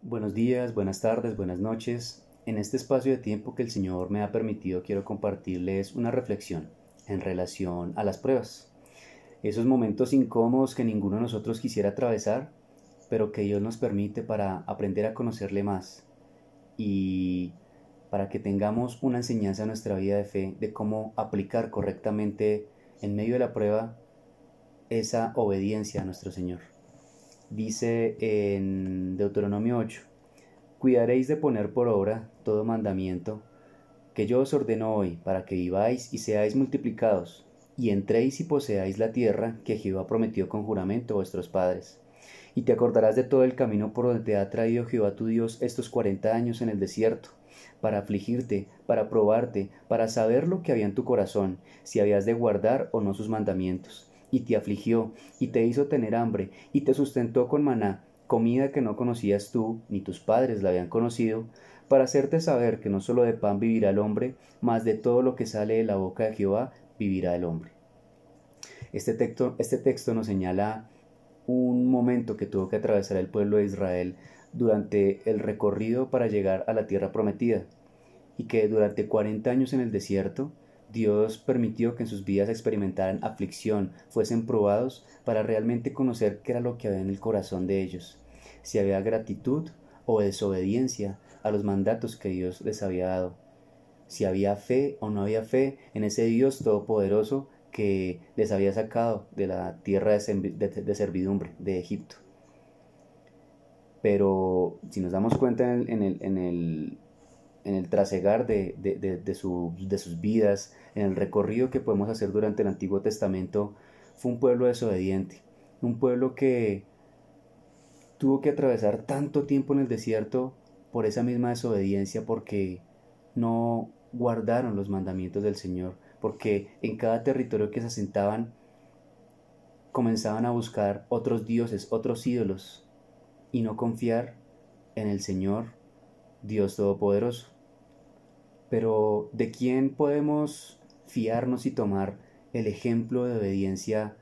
Buenos días, buenas tardes, buenas noches. En este espacio de tiempo que el Señor me ha permitido, quiero compartirles una reflexión en relación a las pruebas. Esos momentos incómodos que ninguno de nosotros quisiera atravesar, pero que Dios nos permite para aprender a conocerle más y para que tengamos una enseñanza en nuestra vida de fe de cómo aplicar correctamente en medio de la prueba esa obediencia a nuestro Señor. Dice en Deuteronomio 8: cuidaréis de poner por obra todo mandamiento que yo os ordeno hoy, para que viváis y seáis multiplicados, y entréis y poseáis la tierra que Jehová prometió con juramento a vuestros padres. Y te acordarás de todo el camino por donde te ha traído Jehová tu Dios estos 40 años en el desierto, para afligirte, para probarte, para saber lo que había en tu corazón, si habías de guardar o no sus mandamientos. Y te afligió, y te hizo tener hambre, y te sustentó con maná, comida que no conocías tú, ni tus padres la habían conocido, para hacerte saber que no solo de pan vivirá el hombre, mas de todo lo que sale de la boca de Jehová vivirá el hombre. Este texto nos señala un momento que tuvo que atravesar el pueblo de Israel durante el recorrido para llegar a la tierra prometida, y que durante 40 años en el desierto Dios permitió que en sus vidas experimentaran aflicción, fuesen probados para realmente conocer qué era lo que había en el corazón de ellos, si había gratitud o desobediencia a los mandatos que Dios les había dado, si había fe o no había fe en ese Dios todopoderoso que les había sacado de la tierra de servidumbre, de Egipto. Pero si nos damos cuenta en el trasegar de sus vidas, en el recorrido que podemos hacer durante el Antiguo Testamento, fue un pueblo desobediente, un pueblo que tuvo que atravesar tanto tiempo en el desierto por esa misma desobediencia, porque no guardaron los mandamientos del Señor, porque en cada territorio que se asentaban comenzaban a buscar otros dioses, otros ídolos, y no confiar en el Señor, Dios Todopoderoso. Pero ¿de quién podemos fiarnos y tomar el ejemplo de obediencia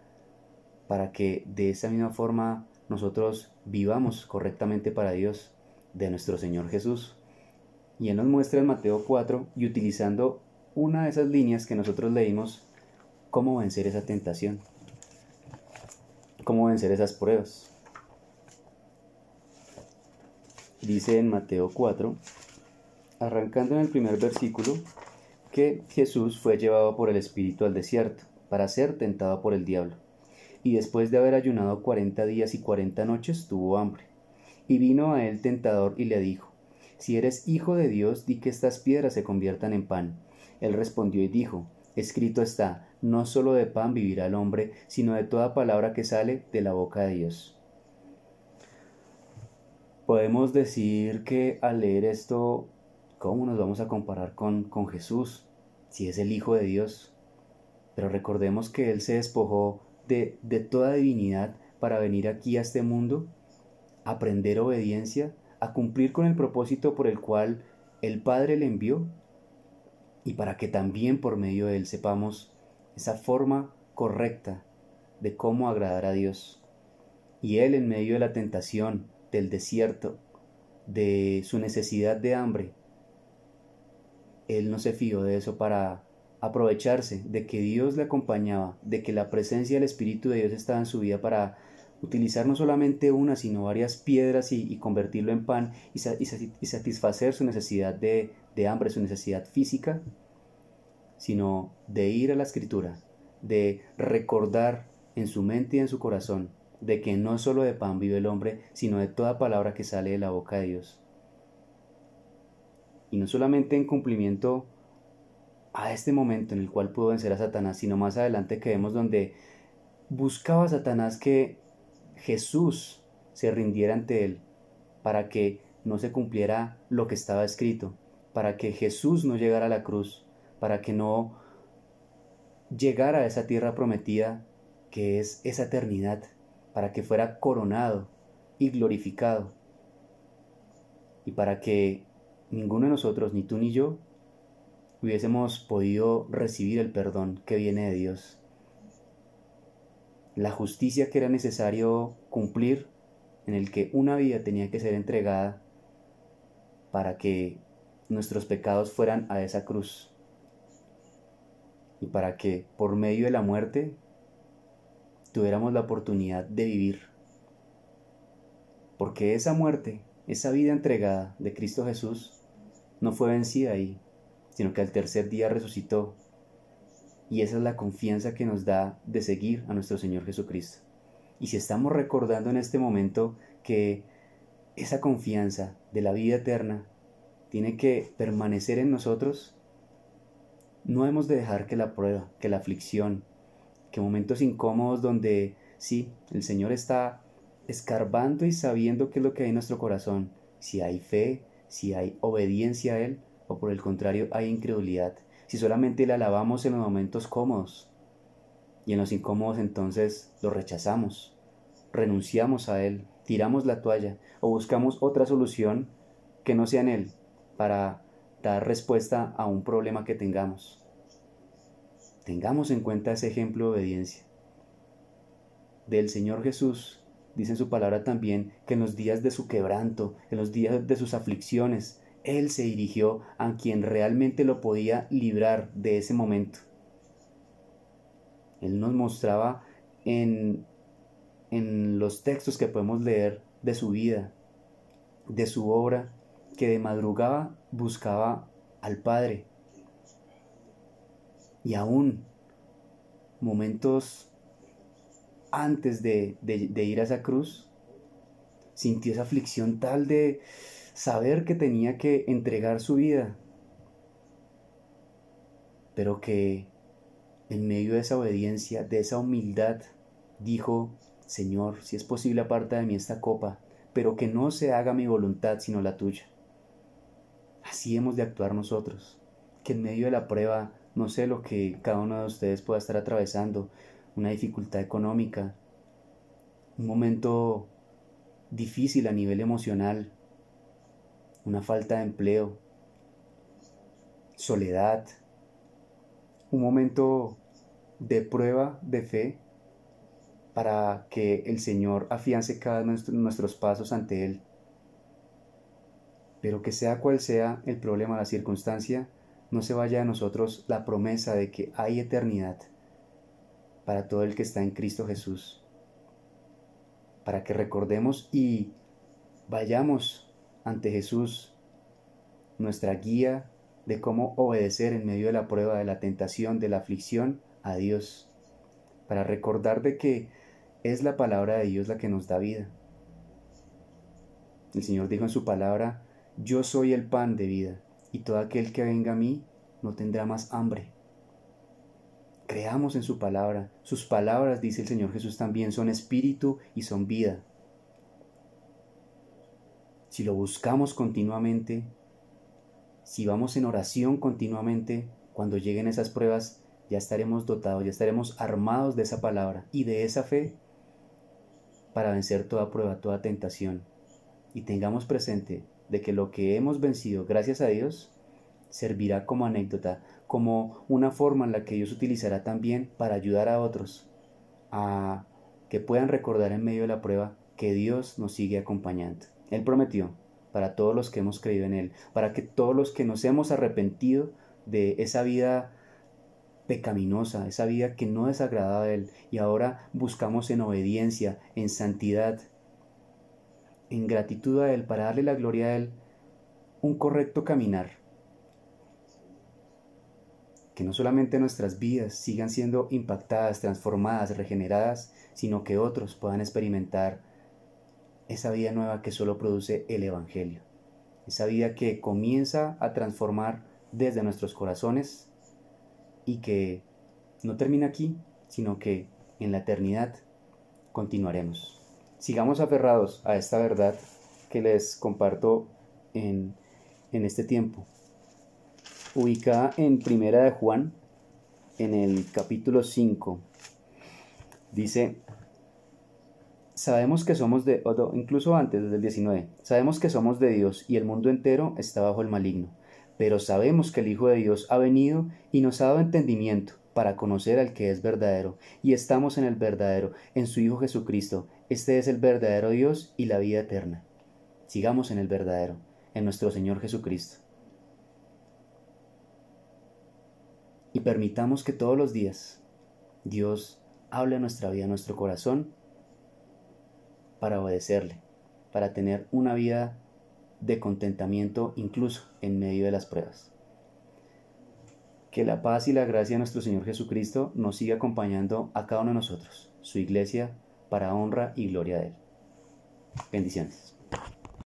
para que de esa misma forma nosotros vivamos correctamente para Dios? De nuestro Señor Jesús. Y Él nos muestra en Mateo 4, y utilizando una de esas líneas que nosotros leímos, cómo vencer esa tentación, cómo vencer esas pruebas. Dice en Mateo 4, arrancando en el primer versículo, que Jesús fue llevado por el Espíritu al desierto para ser tentado por el diablo. Y después de haber ayunado 40 días y 40 noches, tuvo hambre. Y vino a él tentador y le dijo: si eres hijo de Dios, di que estas piedras se conviertan en pan. Él respondió y dijo: escrito está, no solo de pan vivirá el hombre, sino de toda palabra que sale de la boca de Dios. Podemos decir que al leer esto, ¿cómo nos vamos a comparar con Jesús, si es el Hijo de Dios? Pero recordemos que Él se despojó de toda divinidad para venir aquí a este mundo, a aprender obediencia, a cumplir con el propósito por el cual el Padre le envió, y para que también por medio de Él sepamos esa forma correcta de cómo agradar a Dios. Y Él, en medio de la tentación, del desierto, de su necesidad de hambre, Él no se fió de eso para aprovecharse de que Dios le acompañaba, de que la presencia del Espíritu de Dios estaba en su vida para utilizar no solamente una, sino varias piedras y convertirlo en pan y satisfacer su necesidad de hambre, su necesidad física, sino de ir a la Escritura, de recordar en su mente y en su corazón de que no solo de pan vive el hombre, sino de toda palabra que sale de la boca de Dios. Y no solamente en cumplimiento a este momento en el cual pudo vencer a Satanás, sino más adelante que vemos donde buscaba a Satanás que Jesús se rindiera ante él, para que no se cumpliera lo que estaba escrito, para que Jesús no llegara a la cruz, para que no llegara a esa tierra prometida que es esa eternidad, para que fuera coronado y glorificado, y para que ninguno de nosotros, ni tú ni yo, hubiésemos podido recibir el perdón que viene de Dios, la justicia que era necesario cumplir, en el que una vida tenía que ser entregada para que nuestros pecados fueran a esa cruz y para que por medio de la muerte tuviéramos la oportunidad de vivir. Porque esa muerte, esa vida entregada de Cristo Jesús no fue vencida ahí, sino que al tercer día resucitó. Y esa es la confianza que nos da de seguir a nuestro Señor Jesucristo. Y si estamos recordando en este momento que esa confianza de la vida eterna tiene que permanecer en nosotros, no hemos de dejar que la prueba, que la aflicción, que momentos incómodos donde sí, el Señor está escarbando y sabiendo qué es lo que hay en nuestro corazón, si hay fe, si hay obediencia a Él, o por el contrario hay incredulidad, si solamente le alabamos en los momentos cómodos y en los incómodos entonces lo rechazamos, renunciamos a Él, tiramos la toalla o buscamos otra solución que no sea en Él para dar respuesta a un problema que tengamos. Tengamos en cuenta ese ejemplo de obediencia del Señor Jesús. Dice en su palabra también que en los días de su quebranto, en los días de sus aflicciones, Él se dirigió a quien realmente lo podía librar de ese momento. Él nos mostraba en los textos que podemos leer de su vida, de su obra, que de madrugada buscaba al Padre. Y aún momentos antes de ir a esa cruz, sintió esa aflicción tal de saber que tenía que entregar su vida, pero que en medio de esa obediencia, de esa humildad, dijo: Señor, si es posible aparta de mí esta copa, pero que no se haga mi voluntad sino la tuya. Así hemos de actuar nosotros, que en medio de la prueba, no sé lo que cada uno de ustedes pueda estar atravesando, una dificultad económica, un momento difícil a nivel emocional, una falta de empleo, soledad, un momento de prueba de fe para que el Señor afiance cada uno de nuestros pasos ante Él. Pero que sea cual sea el problema, la circunstancia, no se vaya de nosotros la promesa de que hay eternidad para todo el que está en Cristo Jesús. Para que recordemos y vayamos ante Jesús, nuestra guía de cómo obedecer en medio de la prueba, de la tentación, de la aflicción a Dios. Para recordar de que es la palabra de Dios la que nos da vida. El Señor dijo en su palabra: yo soy el pan de vida, y todo aquel que venga a mí no tendrá más hambre. Creamos en su palabra. Sus palabras, dice el Señor Jesús también, son espíritu y son vida. Si lo buscamos continuamente, si vamos en oración continuamente, cuando lleguen esas pruebas, ya estaremos dotados, ya estaremos armados de esa palabra y de esa fe para vencer toda prueba, toda tentación. Y tengamos presente de que lo que hemos vencido, gracias a Dios, servirá como anécdota, como una forma en la que Dios utilizará también para ayudar a otros a que puedan recordar en medio de la prueba que Dios nos sigue acompañando. Él prometió para todos los que hemos creído en Él, para que todos los que nos hemos arrepentido de esa vida pecaminosa, esa vida que no desagradaba a Él, y ahora buscamos en obediencia, en santidad, en gratitud a Él, para darle la gloria a Él, un correcto caminar. Que no solamente nuestras vidas sigan siendo impactadas, transformadas, regeneradas, sino que otros puedan experimentar esa vida nueva que solo produce el Evangelio. Esa vida que comienza a transformar desde nuestros corazones y que no termina aquí, sino que en la eternidad continuaremos. Sigamos aferrados a esta verdad que les comparto en este tiempo. Ubicada en Primera de Juan, en el capítulo 5, dice: sabemos que somos incluso antes, desde el 19, sabemos que somos de Dios y el mundo entero está bajo el maligno, pero sabemos que el Hijo de Dios ha venido y nos ha dado entendimiento para conocer al que es verdadero, y estamos en el verdadero, en su Hijo Jesucristo. Este es el verdadero Dios y la vida eterna. Sigamos en el verdadero. en nuestro Señor Jesucristo. Y permitamos que todos los días Dios hable a nuestra vida, a nuestro corazón, para obedecerle, para tener una vida de contentamiento incluso en medio de las pruebas. Que la paz y la gracia de nuestro Señor Jesucristo nos siga acompañando a cada uno de nosotros, su iglesia, para honra y gloria de Él. Bendiciones.